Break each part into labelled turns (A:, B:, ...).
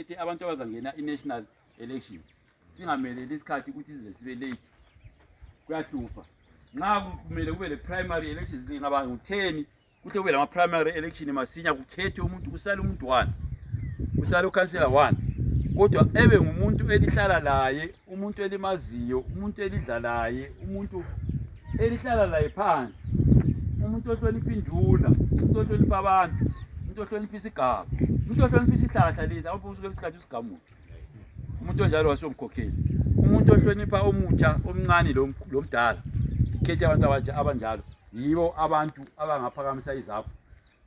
A: sikhethe abantu abazangena i-national election singameleli isikhathi ukuthi size sibe late kuyahlupha nxa kumele kube le primary elections ngaba ngu10 kuhle kube lama primary election masinya kukhethe umuntu kusale umuntu 1 kusale ukhansela 1 kodwa ebe ngumuntu elihlala laye umuntu elimaziyo umuntu elidlalaye umuntu elihlala laye phansi umuntu ohlonipha induna umuntu ohlonipha abantu umuntu ohlonipha isigaba umuntu ohlonipha isihlahla lezi awubusuke isikhathi isigamulo umuntu onjalo wasomkhokheli umuntu ohlonipha omutsha omncane lomdala ikhethe abantu abanjalo yibo abantu abangaphakamisa iZAPU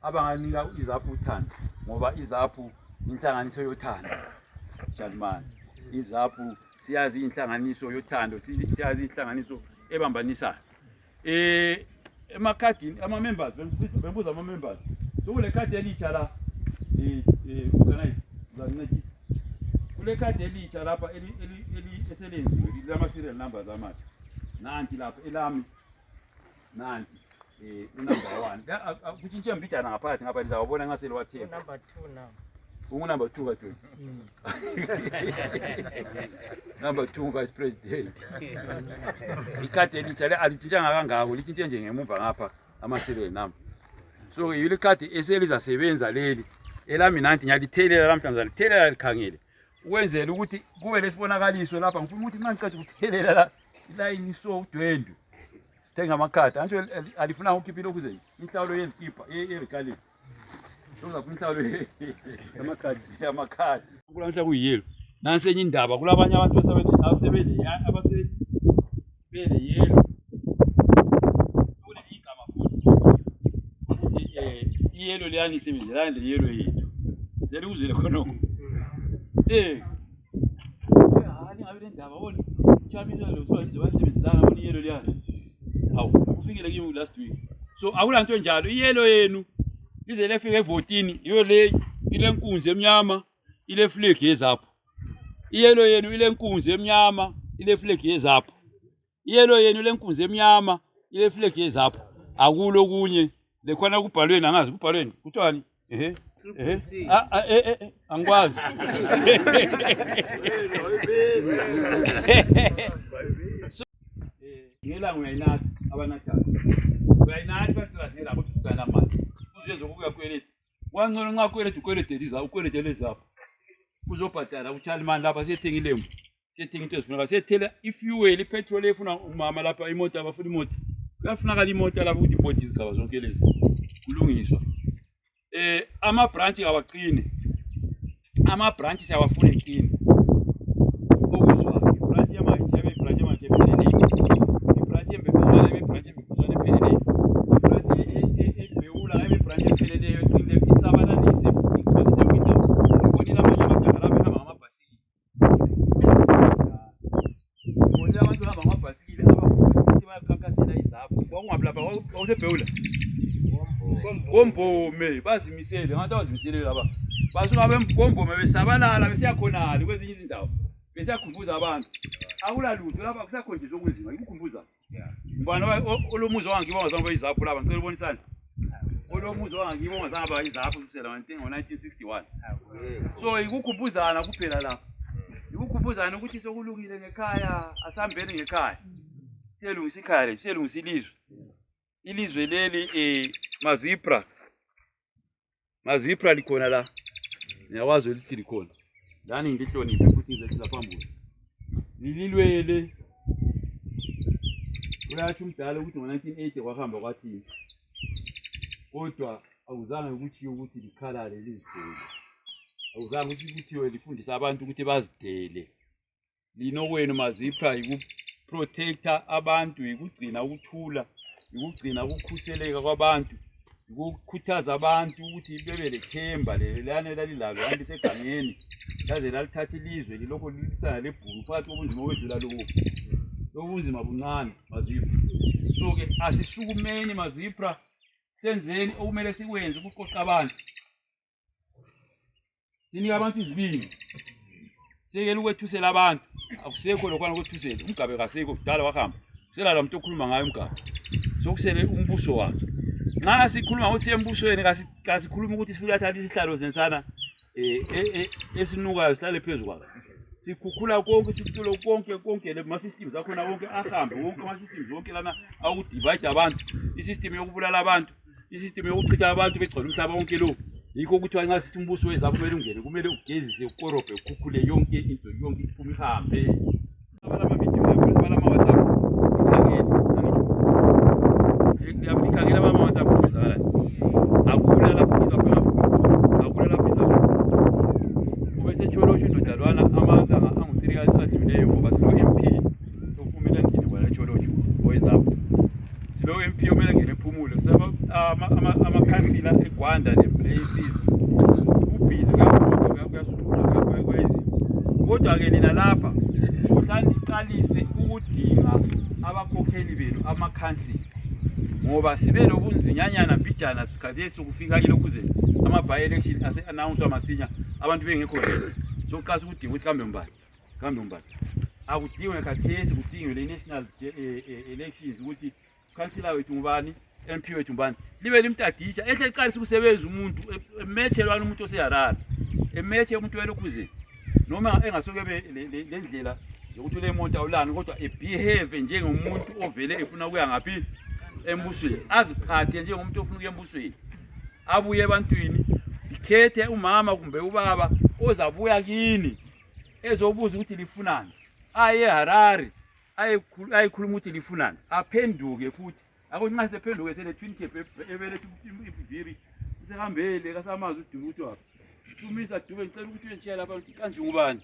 A: abanganika iZAPU uthando ngoba iZAPU inhlanganiso yothando Jalmani iZAPU siyazi inhlanganiso yothando siyazi inhlanganiso ebambanisayo emakhadini ama-members bembuza ama-members sokule khadi elitsha la organize uzancedisa kule khadi elitsha lapha eselenziwe lama-serial numbers amatsha nanti lapha elami nanti unumber 1 kutshintshe mbijana ngaphakathi ngapha lizawubona ngasele wathenga
B: number 2 now
A: ungunumber 2 kadwe number 2 vice president ikhadi elitsha le alitshintshanga kangako litshintshe nje ngemuva ngapha ama-serial number so yile khadi eselizasebenza leli elami nanti ngiyalithelela lamhlanje ngalithelela likhangele ukwenzela ukuthi kube lesibonakaliso lapha ngifuna ukuthi nxa ngiqeda ukuthelela la ilayini so udwendwe sithenga amakhadi ansho alifuna ukukhipha lokhu ze inhlawulo yezikipa erikaleni sokuza kwinhlawulo amakhadi kulamhla kuyiyelo nansi enye indaba kulabanye abantu abasebele yelo kule igama futhi iyelo liyani isebenzelana leyelo yethu selukuzile khonoko hani ngabe le ndaba wona uchabiso lo so lizobasebenzelana wona iyelo liyani hawu ufikile kimi last week so akulanto njalo iyelo yenu ize lefike evotini iyo le ile nkunzi emnyama ile flag yeZAPU iyelo yenu ile nkunzi emnyama ile flag yeZAPU iyelo yenu ile nkunzi emnyama ile flag yeZAPU akulo kunye lekhona kubhalweni angazi kubhalweni kuthiwani angikwazi ngela uyayinathi abanathayo uyayinathi basilazela ukuthi ucana manje uzenze ukuya kweleti wangcono nxa kweleti ukwelete ukwelete leZAPU uzobhadala uchalimani lapha siyethenga ilembu siyethenga into ezifuneka siyethela ifuel ipetrol efuna umama lapha imoto abafuna imoto kuyafunakala imoto lapha ukuthi ibhodi izigaba zonke lezi kulungiswa ama-branch awaqine ama-branch siyawafuna eqine okuzwayo ibranch yamahitshebe ibranch yamahitshebe ibranch embebuzwana ibranch embebuzwana epheleleyo ibranch ebhewula ibranch epheleleyo eqine isabalalise ikholiswe kwindawo bonile abanye amajaha lapha ehamba ngamabhasikili bonile abantu bahamba ngamabhasikili abakuthi bayakhankasela iZAPU kwakungabi lapha kwawusebhewula Nkomo bazimisele ngathi bazimisele laba basuka beMkomo besabalala besiyakhonala kwezinye izindawo besiyakhumbuza abantu akulalutho lapha kusakhonjiswa okunzima ikukhumbuza mbana olomuzi wangibo ngazange iZAPU lapha ngicela ubonisana olomuzi wangibo ngazange iZAPU kusela ngo1961 so ikukhumbuzana kuphela lapha ikukhumbuzana ukuthi sokulungile ngekhaya asambeni ngekhaya siyelungisa ikhaya siyelungisa ilizwe leli mazipra likhona la niyakwazi ukuthi likhona lani ngilihloniphe futhi ngizethela phambili lililwele uyathi umdala ukuthi ngo1980 kwahamba kwathini kodwa awuzange ukuthi ukuthi likhalale lizidele awuzange ukuthi kuthiwe lifundisa abantu ukuthi bazidele linokwenu mazipra yikuprotector abantu yikugcina ukuthula ukugcina ukukhuseleka kwabantu ukukhuthaza abantu ukuthi bebe lethemba lelane lalilalo anti segangeni laze lalithatha ilizwe lilokho lilisana lebhulu phakathi kobunzima okwedlula lobo bunzima buncane mazipra so-ke asisukumeni mazipra senzeni okumele sikwenze ukuqoqa abantu sinika abantu izibindi sekele ukwethusela abantu akusekho lokwana ukwethusela umgabe kasekho kudala wahamba kusela la muntu okhuluma ngayo umgabe sokusele umbuso wakhe nxa sikhuluma ukuthi embusweni kasikhuluma ukuthi sifuna thatha isihlalo sensana esinukayo sihlale phezulu kwayo sikhukhula konke sikutulo konke le ma-systems akhona wonke ahambe wonke ama-systems wonke lana awudivide abantu i-system yokubulala abantu i-system yokuchitha abantu begcwele umhlaba wonke lo yikho ukuthi nxa sithi umbuso weZAPU kumele ungene kumele ugezise ukorobhe ukhukhule yonke into yonke iphume ihambe balama-WhatsApp ikhangele abama-WhatsApp kwenzakalani akula lapho iZAPU engafiki akula lapho iZAPU kube seTsholotsho indodalwana amalanga angu-3 adluleyo ngoba silo-MP okumele angene kwala eTsholotsho oweZAPU silo-MP omele angene ephumule amakhansila eGwanda ne-Maphisa ubhizi kakhulu kuyasungula kwenziwa kodwa-ke nina lapha uhlaniqalise ukudinga abakhokheli benu amakhansila ngoba sibe nobunzinyanyana mbijana sikhathi sokufika ilokuze ama-by-election ase-announce masinya abantu bengekho ready sokuqasa ukudinga ukuthi kambe mbani akudingwe khathesi kudingwe le-national elections ukuthi ukhansila wethu ngubani MP wethu ngubani libe limtadisha ehle liqalise ukusebenza umuntu emetshelwana umuntu oseharara emetshe umuntu welokuze noma engasoke le ndlela zokuthi le moto awulani kodwa ebehave njengomuntu ovele efuna ukuya ngaphi embusweni aziphathe njengomuntu ofuna ukuya embusweni abuye ebantwini ikhethe umama kumbe ubaba ozabuya kini ezobuza ukuthi lifunani aye eHarare ayikhuluma ukuthi lifunani aphenduke futhi akuthi nxa sephenduke sene-twin cap ebelethe iviri isehambele kasamazi udume ukuthi wapha tumisa dume ngicela ukuthi uyentshela lapha ukuthi kanje ngubani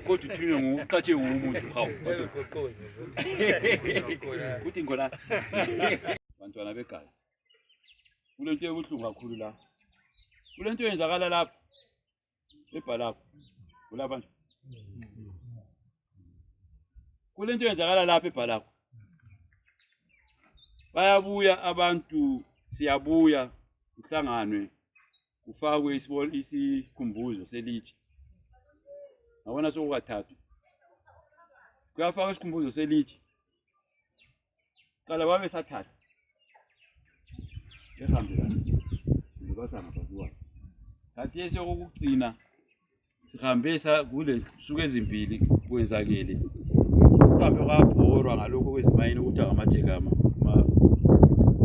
A: kodwa uthunywe ngokuqatshe umuntu hawu kuthi ngona bantwana begazi kule nto ebuhlungu kakhulu la kule nto yenzakala lapha ebhalapho kulapha nje kule nto yenzakala lapha ebhalapho bayabuya abantu siyabuya kuhlanganwe kufakwe isikhumbuzo selitshe ngabona sokukathathu kuyafakwa isikhumbuzo selitshe qala babe sathatha ehambelana ndibasana basiwayo kathi esokugcina sihambe kule suku ezimbili kwenzakele uhambe kwabhorwa ngalokho kwezimayini ukuthi akamajeka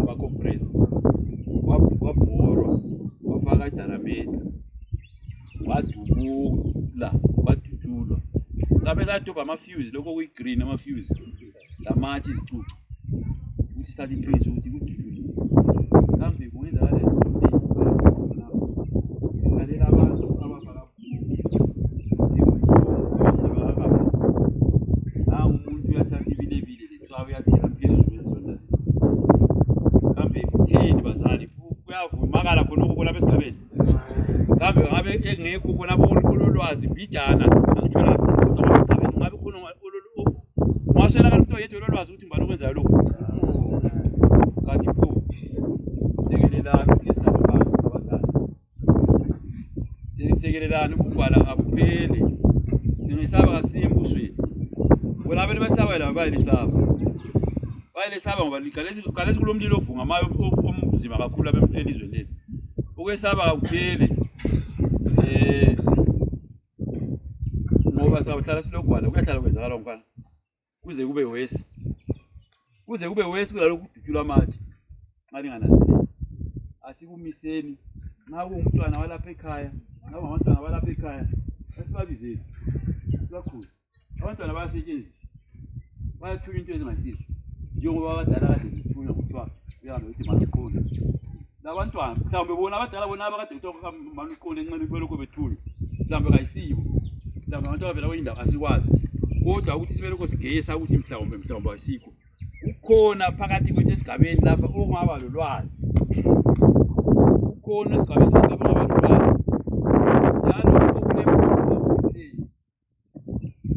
A: ama-compressor wabhorwa wafaka idalameni wadubula wadudulwa ngabe sadobha ama-fuse lokho kuyi-green ama-fuse lamatshe izicucu ukuthi sithathe intwezi ukuthi kududulile kambe kungenzakale ngalela abantu abafaka nangu umuntu uyathatha ibilebile letswabu uyathela phezulu ezona kambe kutheni bazali kuyavumakala khonokho lapha esigabeni kambe ngabe engekho khonapho ololwazi mbijana angitsho lapho kodwa esigabeni ngabe khona ungaswelakala umuntu oyedwa ololwazi ukuthi ngibani okwenzayo lokhu kanti pho sekelelani ngesabantu abadala sekelelani ukubhala akupheli singisaba kasiye embusweni bona abantu basaba laba bayilesaba ngoba ligalesi kulomlilo ovunga amayo omzima kakhulu lapha elizweni lethu ukwesaba akupheli ngoba sabahlala silogwala kuyahlala kwenzakala mfana kuze kube wesi kulalokhu kudutshulwa amatshe nxa lingananzeleli asikumiseni nxa kuwumntwana walapha ekhaya nxa kungabantwana balapha ekhaya asibabizeni sibakhulu abantwana bayasetshenziswa bayathunywa into ezingayisizo njengoba abadala kade zithunywa kuthiwa uyahambe ukuthi maluqonde labantwana mhlawumbe bona abadala bona abakade kuthiwa maluqonde enxeni belokhu bethunywa mhlawumbe kayisibo mhlawumbe abantu abavela kwenye indawo asikwazi kodwa ukuthi sibelokho sigeyisa ukuthi mhlawumbe asikho ukhona phakathi kwethu esigabeni lapha ongaba lolwazi ukhona esigabeni sakho ongaba lolwazi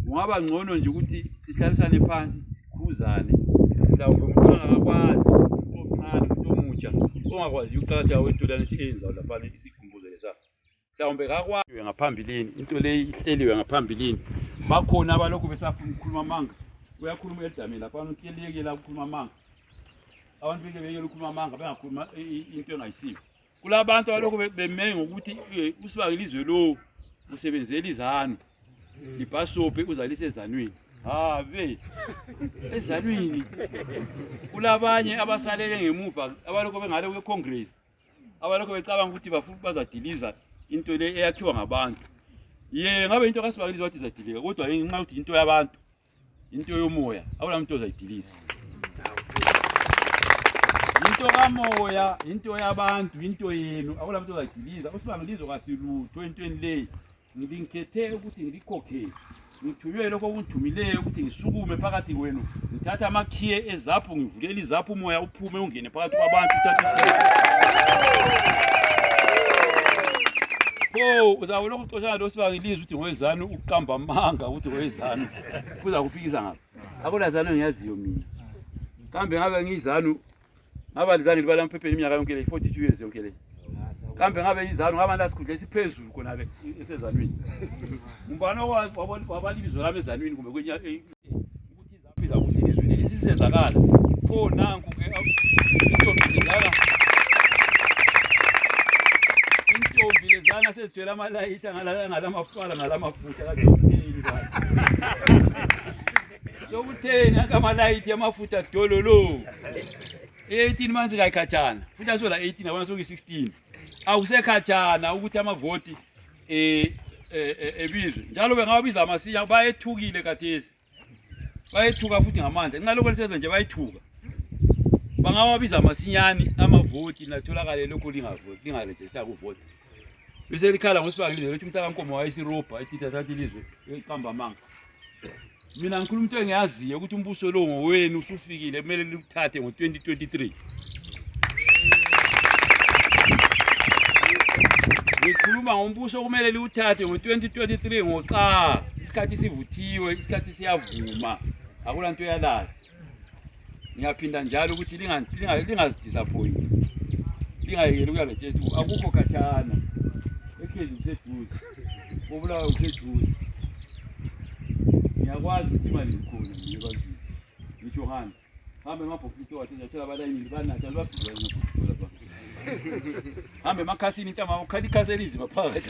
A: kungaba ngcono nje ukuthi sihlalisane phansi sikhuzane mhlawumbe umuntu angakwazi omncane umuntu omutsha ongakwazi uqatsha wentolane siyenza lapha isikhumbuzo lesa mhlawumbe kakwazi ngaphambilini into leyi ihleliwe ngaphambilini bakhona abalokhu besafuna ukukhuluma amanga uyakhuluma edameni lapha ukelekela ukukhuluma amanga abantu beke ukukhuluma amanga bengakhuluma into engayisiyo kulabantu abalokho bemenga ukuthi usibangela izwe lo usebenzela iZANU libhasope uzalise eZANUwini be eZANUwini kulabanye abasalele ngemuva abalokho bengale kweCongress abalokho becabanga ukuthi bafuna bazadiliza into le eyakhiwa ngabantu ngabe into kasibangeliza wathi izadilika kodwa ngenxa ukuthi into yabantu into yomoya awulamuntu ozayidiliza into kamoya into yabantu into yenu awulamuntu ozayidiliza usibangelizo kasilutho entweni le ngikhethe ukuthi ngikhokhele ngithunywe lokho okungithumileyo ukuthi ngisukume phakathi kwenu ngithatha amakhiye eZAPU ngivulele iZAPU umoya uphume ungene phakathi kwabantu uzawulo ukuxoshana lo sibangeliza ukuthi ngoweZANU uqamba amanga ukuthi ngoweZANU kuza kufikisa ngapha akula ZANU ngiyaziyo mina kambe ngabe ngiyiZANU ngabalizani libala mphepheni iminyaka yonke le 42 years yonke le kambe ngabe iZANU ngabantu asikhundle esiphezulu khona ke eseZANUwini umbani wabalibizo lami eZANUwini kumbe kwenye ukuthi iZAPU izakuthi izwe isizenzakala nanku ke intombi lezana sezithwele amalayita ngalamafala ngalamafutha kathini sokutheni akamalayiti amafutha dololo 18 months kayikhatshana futhi asola 18 yabona soku 16 awusekhatshana ukuthi amavoti ebizwe njalo bengabiza amasinya bayethukile kathesi bayethuka futhi ngamandla nxa lokho lisenza nje bayethuka bangawabiza amasinyani amavoti natholakale lokho lingaregister kuvoti bese likhala ngosibangelizo ukuthi umntaka Nkomo wayesirobha etithatha ilizwe eqamba amanga mina ngikhuluma into engiyaziyo ukuthi umbuso lo ngowenu usufikile kumele likuthathe ngo2023 ngikhuluma ngombuso kumele liwuthathe ngo2023 ngoxa isikhathi sivuthiwe isikhathi siyavuma akula nto yalala ngiyaphinda njalo ukuthi lingazidisappoint lingayekeli ukuya lejesu akukho khatshana ekhezi useduze obulawa useduze ngiyakwazi ukuthi imali ikhona nje bazini ngisho hamba hambe emabhokisi wathi ngiyathela abalayini banatha lwabhizwa ngaphuthula lapha hambe emakhasini intama ukhali khaselizi maphakathi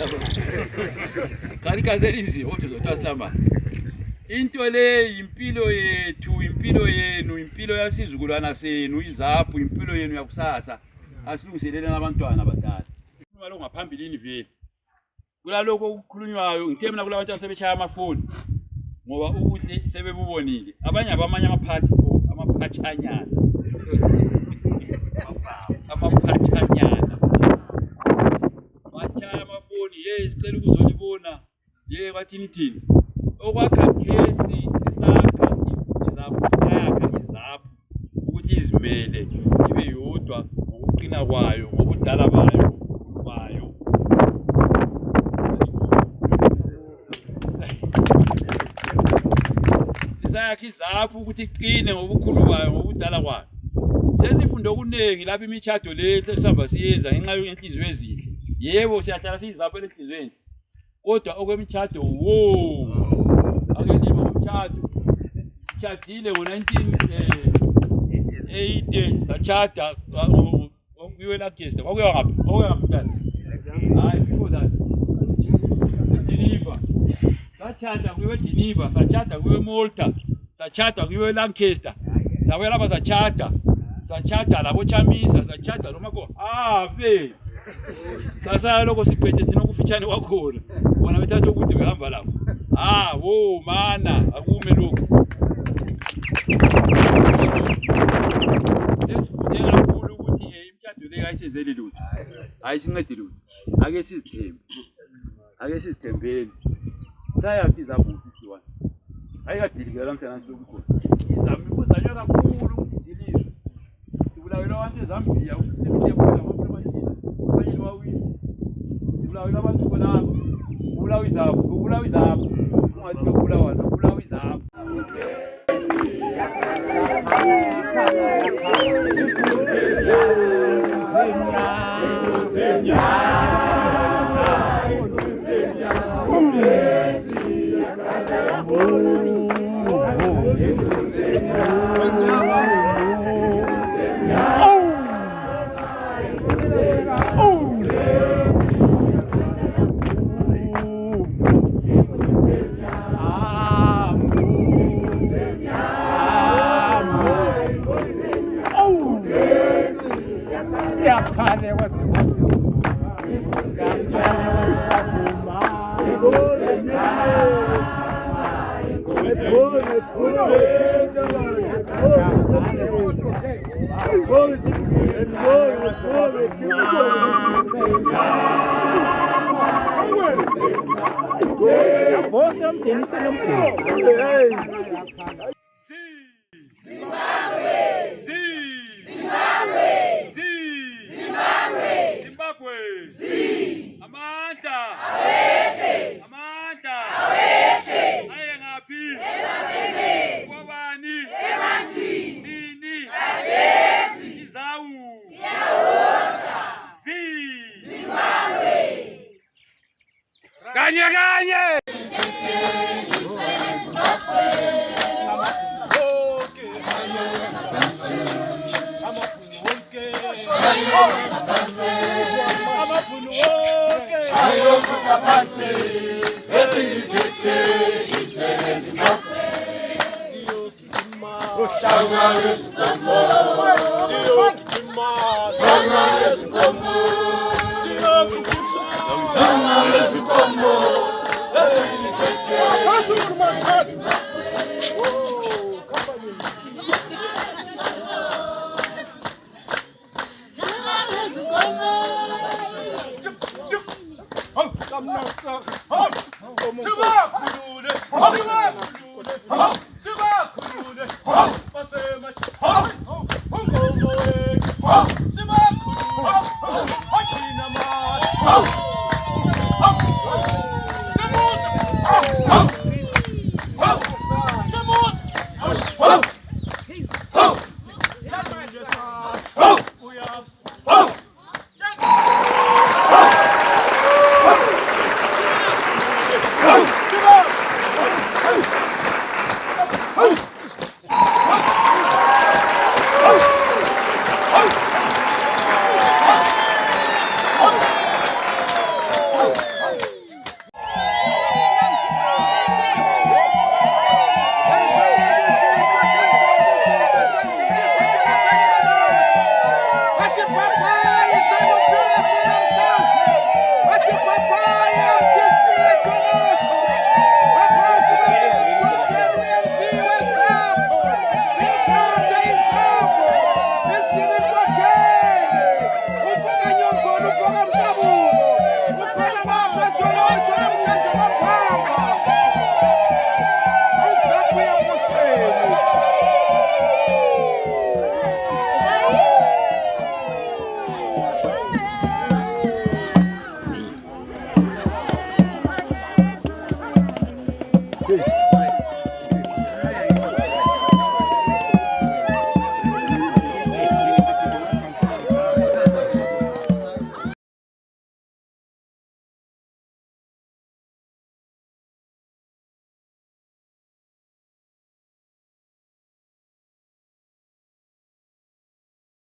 A: khali khaselizi othozothasilamba into le impilo yethu impilo yenu impilo yasizukulwana senu iZAPU impilo yenu yakusasa asilungiselele nabantwana abadala lo ngaphambilini vele kulaloko ukukhulunywayo ngithe mina kulabantu asebeshaya amafoni ngoba ubuhle sebebubonile abanye abamanye amaphathi amaphathanyana bachaya amafoni sicela ukuzolibona bathini thini okwakhathesi sisakha iZAPU ukuthi izimele ibe yodwa ngokuqina kwayo ngokudala bayo sisakha iZAPU ukuthi iqine ngobukhulu bayo ngokudala kwayo sesifunda okuningi lapha imitshato le esihamba siyenza ngenxa yenhliziyo ezinhle yebo siyahlala siyiZAPU enhlizweni kodwa okwemitshato akelimo umtshato sitshadile ngo1980 sachada kuyiwe la guest kwakuya ngaphi hayi before that Geneva sachada kuyiwe Geneva sachada kuyiwe Malta sachada kuyiwe Lancaster sabuya lapha sachada labo Chamisa sachada noma ko sasa lokho siphethe thina kufitshane kwakhona bona bethatha ukuthi behamba lapho mana akume lokho sesifunde kakhulu ukuthi imtshado le ayisenzeli lutho ayisincedi lutho ake sizithembeni sayathi iZAPU 61 ayikadilike lamhlanje silokukhona iZAPU kuzanywa kakhulu ukuthi idilizwe sibulawela abantu eZambia ukusebenzisa phela ngomashina abanye bawisa sibulawela abantu khona ubulawa iZAPU ungathi ubulawa iZAPU Oh!